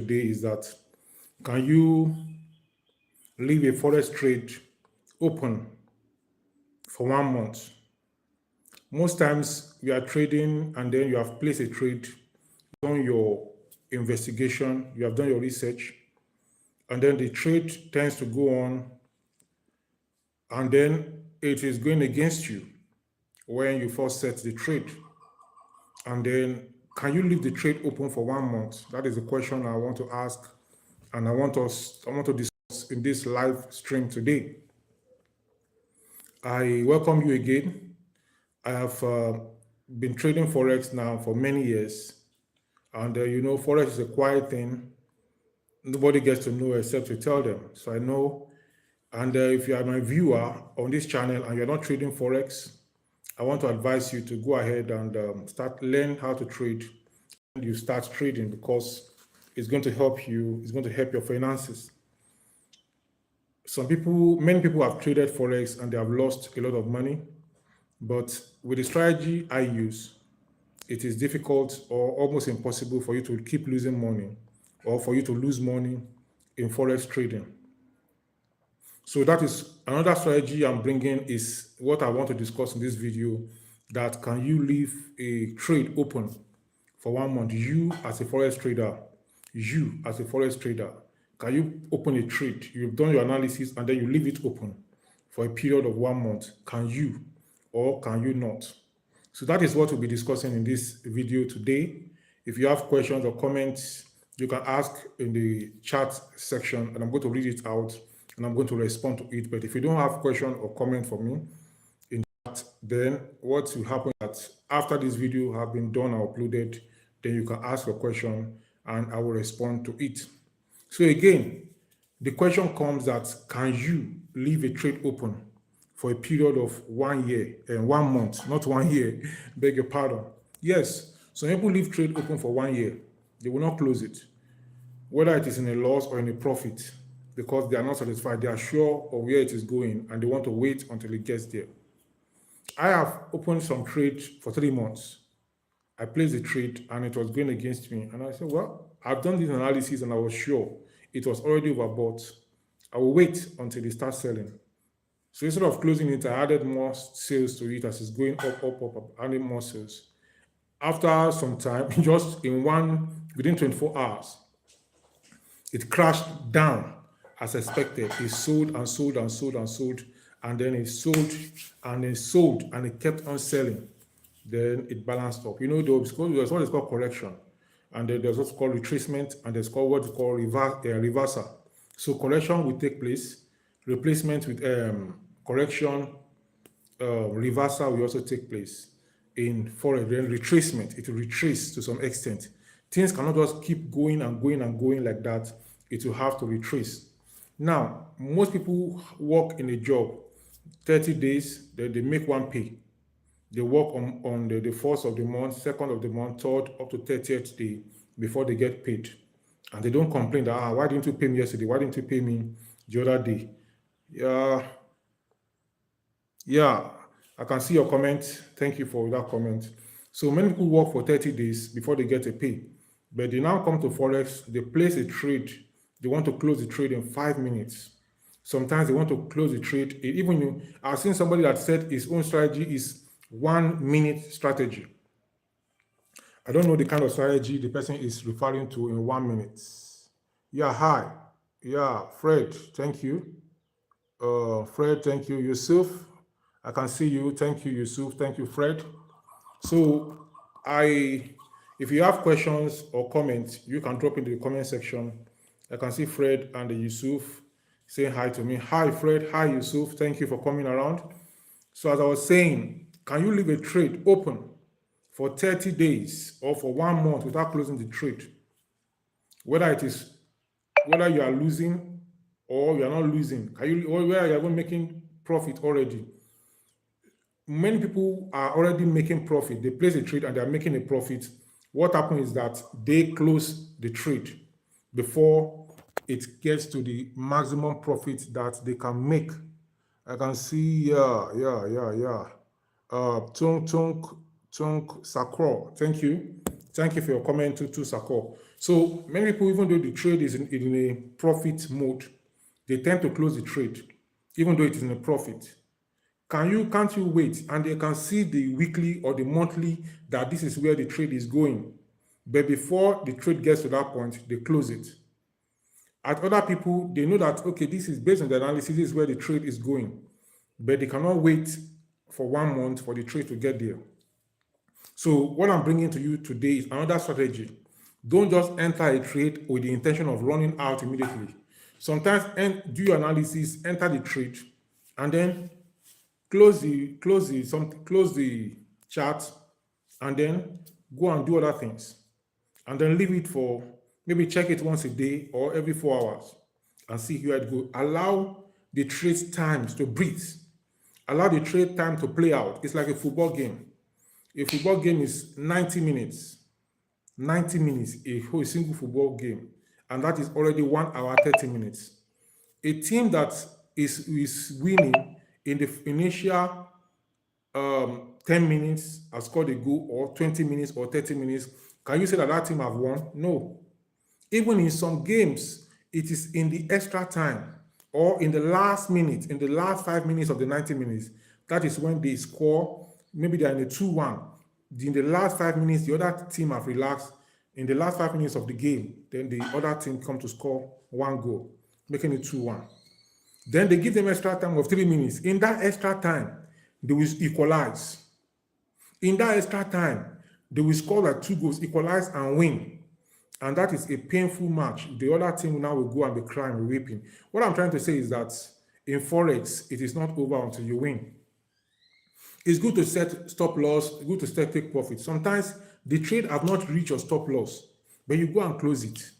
today is that, can you leave a forex trade open for 1 month? Most times we are trading and then you have placed a trade, done your investigation, you have done your research, and then the trade tends to go on, and then it is going against you when you first set the trade. And then, can you leave the trade open for 1 month? That is the question I want to ask, and I want to discuss in this live stream today. I welcome you again. I have been trading Forex now for many years. And Forex is a quiet thing. Nobody gets to know except to tell them. So I know. And if you are my viewer on this channel and you're not trading Forex, I want to advise you to go ahead and start learn how to trade. And you start trading, because it's going to help you. It's going to help your finances. Many people have traded Forex and they have lost a lot of money. But with the strategy I use, it is difficult or almost impossible for you to keep losing money, or for you to lose money in Forex trading. So that is another strategy I'm bringing, is what I want to discuss in this video, that can you leave a trade open for 1 month? You as a Forex trader, can you open a trade? You've done your analysis and then you leave it open for a period of 1 month. Can you, or can you not? So that is what we'll be discussing in this video today. If you have questions or comments, you can ask in the chat section, and I'm going to read it out and I'm going to respond to it. But if you don't have question or comment for me in chat, then what will happen is that after this video have been done or uploaded, then you can ask a question and I will respond to it. So again, the question comes that, can you leave a trade open for a period of 1 year and 1 month, not 1 year, beg your pardon? Yes, some people leave trade open for 1 year. They will not close it, whether it is in a loss or in a profit, because they are not satisfied. They are sure of where it is going and they want to wait until it gets there. I have opened some trades for 3 months. I placed a trade and it was going against me. And I said, well, I've done this analysis and I was sure it was already overbought. I will wait until it starts selling. So instead of closing it, I added more sales to it as it's going up, adding more sales. After some time, just within 24 hours, it crashed down as expected. It sold and sold and sold and sold, and then it sold and it sold, and it kept on selling. Then it balanced up. There's what is called correction, and then there's what's called retracement, and there's what is called reversal. So correction will take place, replacement with correction, reversal will also take place in Forex. Then retracement, it will retrace to some extent. Things cannot just keep going and going and going like that. It will have to retrace. Now, most people work in a job 30 days, they make one pay. They work on the 1st of the month, 2nd of the month, 3rd, up to 30th day before they get paid. And they don't complain that, why didn't you pay me yesterday? Why didn't you pay me the other day? Yeah, I can see your comment. Thank you for that comment. So many people work for 30 days before they get a pay. But they now come to Forex, they place a trade. They want to close the trade in 5 minutes. Sometimes they want to close the trade. I've seen somebody that said his own strategy is 1 minute strategy. I don't know the kind of strategy the person is referring to in 1 minute. Yeah, hi. Yeah, Fred, thank you. Fred, thank you. Yusuf, I can see you. Thank you, Yusuf. Thank you, Fred. So if you have questions or comments, you can drop into the comment section. I can see Fred and Yusuf saying hi to me. Hi, Fred. Hi, Yusuf. Thank you for coming around. So as I was saying, can you leave a trade open for 30 days or for 1 month without closing the trade? Whether you are losing or you are not losing, whether you are even making profit already. Many people are already making profit. They place a trade and they are making a profit. What happens is that they close the trade before it gets to the maximum profit that they can make. I can see, Tung Sakor, thank you. Thank you for your comment, Tutu Sakor. So many people, even though the trade is in a profit mode, they tend to close the trade, even though it is in a profit. Can't you wait and they can see the weekly or the monthly that this is where the trade is going? But before the trade gets to that point, they close it. At other people, they know that, okay, this is based on the analysis, this is where the trade is going. But they cannot wait for 1 month for the trade to get there. So what I'm bringing to you today is another strategy. Don't just enter a trade with the intention of running out immediately. Sometimes do your analysis, enter the trade, and then close the chart, and then go and do other things, and then leave it for maybe check it once a day or every 4 hours and see where it goes. Allow the trade times to breathe. Allow the trade time to play out. It's like a football game. A football game is 90 minutes. 90 minutes, a single football game. And that is already 1 hour, 30 minutes. A team that is winning in the initial 10 minutes has scored a goal, or 20 minutes or 30 minutes. Can you say that that team have won? No. Even in some games, it is in the extra time or in the last minute, in the last 5 minutes of the 90 minutes. That is when they score. Maybe they're in a 2-1. In the last 5 minutes, the other team have relaxed. In the last 5 minutes of the game, then the other team come to score 1 goal, making it 2-1. Then they give them extra time of 3 minutes. In that extra time, they will equalize. In that extra time, they will score like 2 goals, equalize and win. And that is a painful match. The other team now will go and be crying and weeping. What I'm trying to say is that in Forex, it is not over until you win. It's good to set stop loss, good to set take profit. Sometimes the trade have not reached your stop loss, but you go and close it.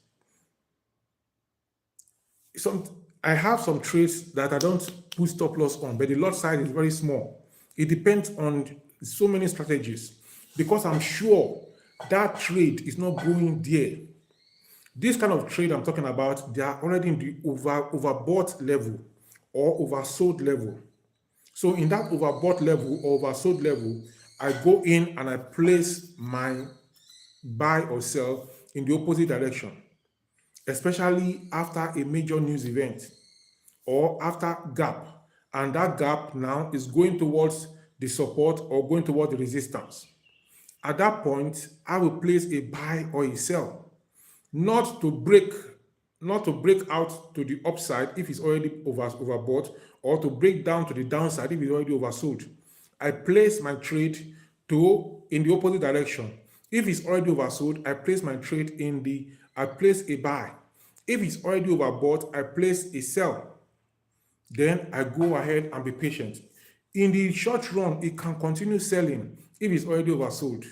I have some trades that I don't put stop loss on, but the lot size is very small. It depends on so many strategies, because I'm sure that trade is not going there. This kind of trade I'm talking about, they are already in the overbought level or oversold level. So in that overbought level or oversold level, I go in and I place my buy or sell in the opposite direction, especially after a major news event or after gap. And that gap now is going towards the support or going towards the resistance. At that point, I will place a buy or a sell, not to break out to the upside if it's already overbought, or to break down to the downside if it's already oversold. I place my trade in the opposite direction. If it's already oversold, I place my trade I place a buy. If it's already overbought, I place a sell. Then I go ahead and be patient. In the short run, it can continue selling if it's already oversold.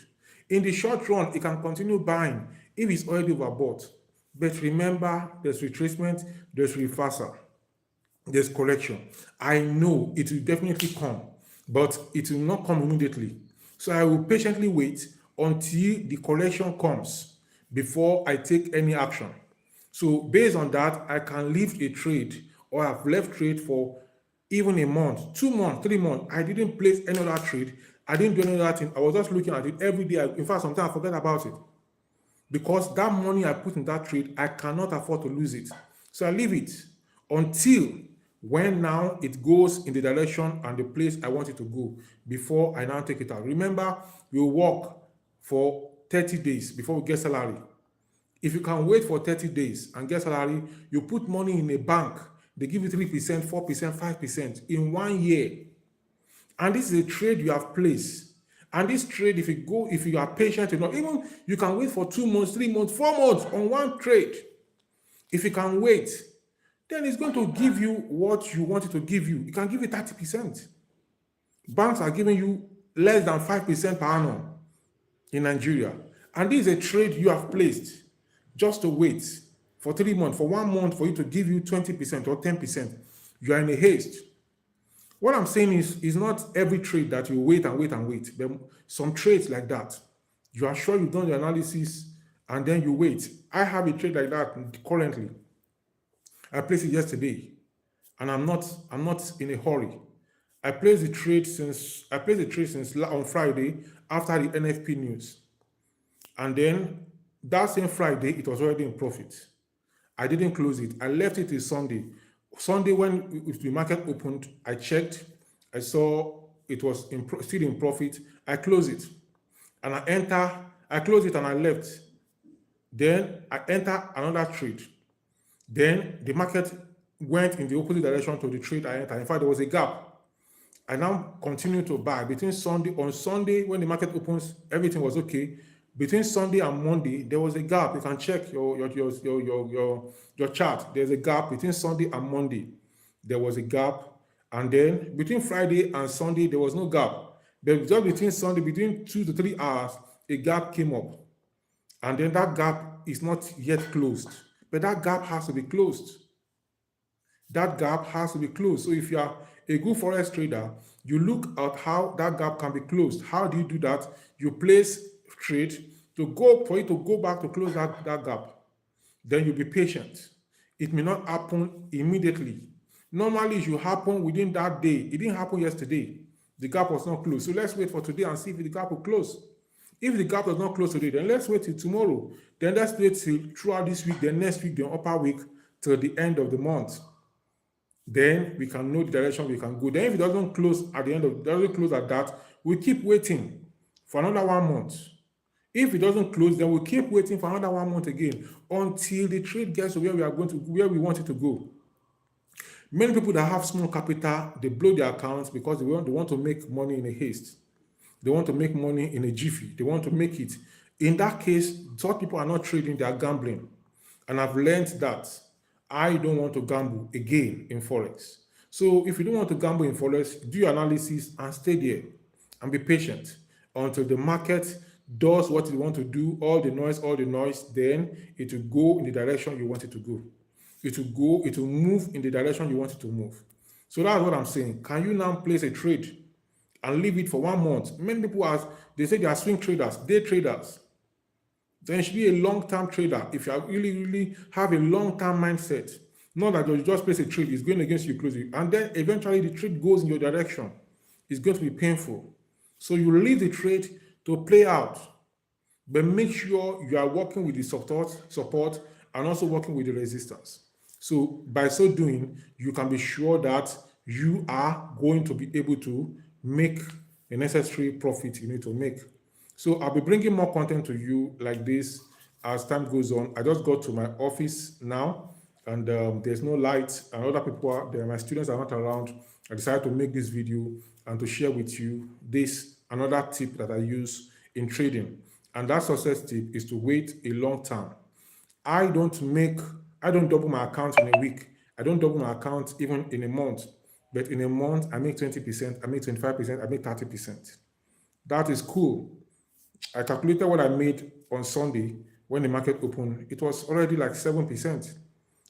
In the short run, it can continue buying if it's already overbought. But remember, there's retracement, there's reversal, there's correction. I know it will definitely come, but it will not come immediately. So I will patiently wait until the correction comes before I take any action. So based on that, I can leave a trade, or I've left trade for even a month, 2 months, 3 months. I didn't place any other trade. I didn't do any other thing. I was just looking at it every day. In fact, sometimes I forget about it, because that money I put in that trade, I cannot afford to lose it. So I leave it until when now it goes in the direction and the place I want it to go, before I now take it out. Remember, you work for 30 days before we get salary. If you can wait for 30 days and get salary, you put money in a bank, they give you 3%, 4%, 5% in 1 year. And this is a trade you have placed. And this trade, if you are patient enough, even you can wait for 2 months, 3 months, 4 months on one trade. If you can wait, then it's going to give you what you want it to give you. It can give you 30%. Banks are giving you less than 5% per annum in Nigeria. And this is a trade you have placed just to wait for 3 months, for 1 month, for you to give you 20% or 10%. You are in a haste. What I'm saying is not every trade that you wait and wait and wait. But some trades like that, you are sure you've done the analysis and then you wait. I have a trade like that currently. I placed it yesterday, and I'm not in a hurry. I placed the trade since on Friday after the NFP news, and then that same Friday, it was already in profit. I didn't close it. I left it till Sunday. Sunday, when the market opened, I checked. I saw it was still in profit. I closed it. And I closed it and I left. Then I enter another trade. Then the market went in the opposite direction to the trade I entered. In fact, there was a gap. I now continue to buy between Sunday. On Sunday, when the market opens, everything was okay. Between Sunday and Monday, there was a gap. You can check your chart. There's a gap between Sunday and Monday. There was a gap, and then between Friday and Sunday, there was no gap. But just between Sunday, between 2 to 3 hours, a gap came up, and then that gap is not yet closed. But that gap has to be closed. That gap has to be closed. So if you are a good Forex trader, you look at how that gap can be closed. How do you do that? You place trade for it to go back to close that gap. Then you be patient. It may not happen immediately. Normally, it should happen within that day. It didn't happen yesterday. The gap was not closed. So let's wait for today and see if the gap will close. If the gap does not close today, then let's wait till tomorrow. Then let's wait till throughout this week, then next week, the upper week, till the end of the month. Then we can know the direction we can go. Then if it doesn't close at the end of, doesn't close at that, we keep waiting for another 1 month. If it doesn't close, then we keep waiting for another 1 month again until the trade gets to where we want it to go. Many people that have small capital, they blow their accounts because they want to make money in a haste. They want to make money in a jiffy. They want to make it. In that case, such people are not trading, they are gambling. And I've learned that I don't want to gamble again in Forex. So if you don't want to gamble in Forex, do your analysis and stay there and be patient until the market does what it wants to do, all the noise, then it will go in the direction you want it to go. It will move in the direction you want it to move. So that's what I'm saying. Can you now place a trade and leave it for 1 month? Many people they say they are swing traders, day traders. Then you should be a long-term trader if you really have a long-term mindset. Not that you just place a trade, it's going against you closely, and then eventually the trade goes in your direction. It's going to be painful. So you leave the trade to play out, but make sure you are working with the support and also working with the resistance. So by so doing, you can be sure that you are going to be able to make the necessary profit you need to make. So I'll be bringing more content to you like this as time goes on. I just got to my office now, and there's no light, and other people my students are not around. I decided to make this video and to share with you another tip that I use in trading. And that success tip is to wait a long time. I don't double my account in a week. I don't double my account even in a month. But in a month, I make 20%, I make 25%, I make 30%. That is cool. I calculated what I made on Sunday when the market opened. It was already like 7%.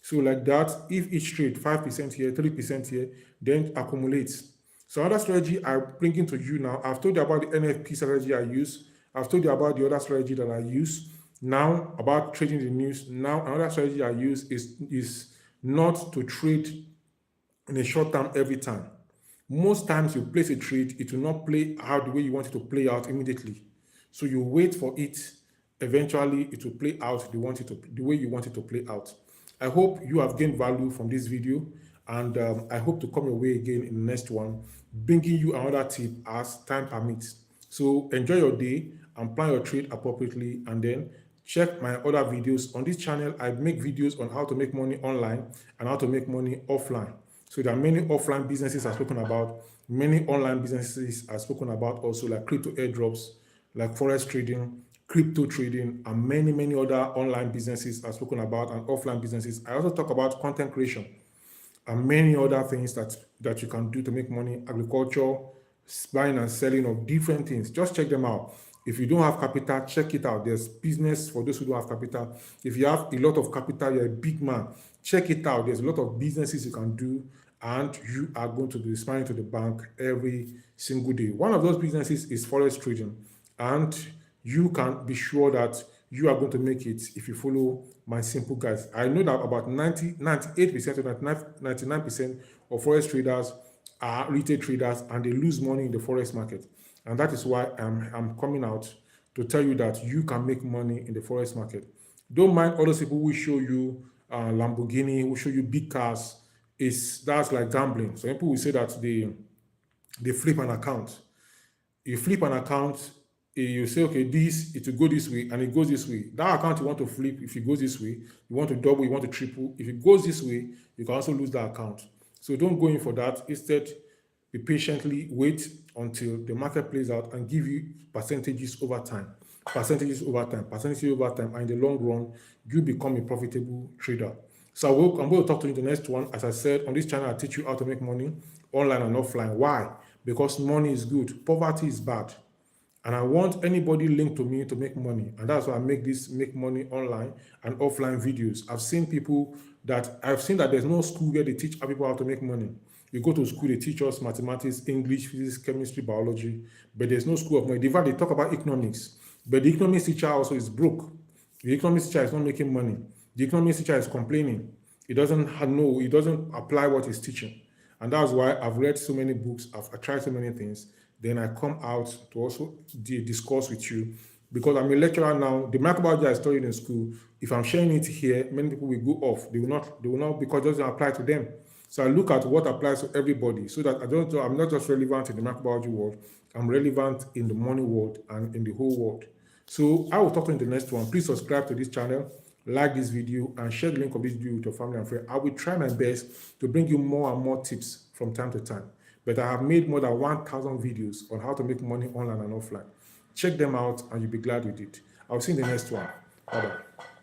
So like that, if each trade 5% here, 3% here, then accumulates. So another strategy I bring into you now. I've told you about the NFP strategy I use. I've told you about the other strategy that I use. Now about trading the news. Now another strategy I use is not to trade in a short term every time. Most times you place a trade, it will not play out the way you want it to play out immediately. So you wait for it. Eventually, it will play out the way you want it to play out. I hope you have gained value from this video, and I hope to come your way again in the next one, bringing you another tip as time permits. So enjoy your day and plan your trade appropriately, and then check my other videos. On this channel, I make videos on how to make money online and how to make money offline. So there are many offline businesses I've spoken about, many online businesses I've spoken about also, like crypto airdrops, like forex trading, crypto trading, and many other online businesses I've spoken about, and offline businesses. I also talk about content creation and many other things that you can do to make money, agriculture, buying and selling of different things. Just check them out. If you don't have capital, check it out. There's business for those who don't have capital. If you have a lot of capital, you're a big man, check it out. There's a lot of businesses you can do, and you are going to be smiling to the bank every single day. One of those businesses is forex trading, and you can be sure that you are going to make it if you follow my simple guides. I know that about 98% or 99% of forex traders are retail traders, and they lose money in the forex market. And that is why I'm coming out to tell you that you can make money in the forex market. Don't mind all those people who show you Lamborghini, who show you big cars. That's like gambling. So people will say that they flip an account. You flip an account, you say, okay, it will go this way, and it goes this way. That account you want to flip, if it goes this way, you want to double, you want to triple. If it goes this way, you can also lose that account. So don't go in for that. Instead, be patiently, wait until the market plays out and give you percentages over time. Percentages over time, percentages over time, and in the long run, you become a profitable trader. So I'm going to talk to you in the next one. As I said, on this channel, I teach you how to make money online and offline. Why? Because money is good, poverty is bad. And I want anybody linked to me to make money. And that's why I make money online and offline videos. I've seen that there's no school where they teach people how to make money. You go to school, they teach us mathematics, English, physics, chemistry, biology, but there's no school of money. In fact, they talk about economics, but the economics teacher also is broke. The economics teacher is not making money. The economics teacher is complaining. He doesn't apply what he's teaching. And that's why I've read so many books, I've tried so many things. Then I come out to also discuss with you, because I'm a lecturer now. The microbiology I studied in school, if I'm sharing it here, many people will go off. They will not, because it doesn't apply to them. So I look at what applies to everybody, so that I'm not just relevant in the microbiology world, I'm relevant in the money world and in the whole world. So I will talk to you in the next one. Please subscribe to this channel, like this video, and share the link of this video with your family and friends. I will try my best to bring you more and more tips from time to time. But I have made more than 1,000 videos on how to make money online and offline. Check them out and you'll be glad you did. I'll see you in the next one. Bye-bye.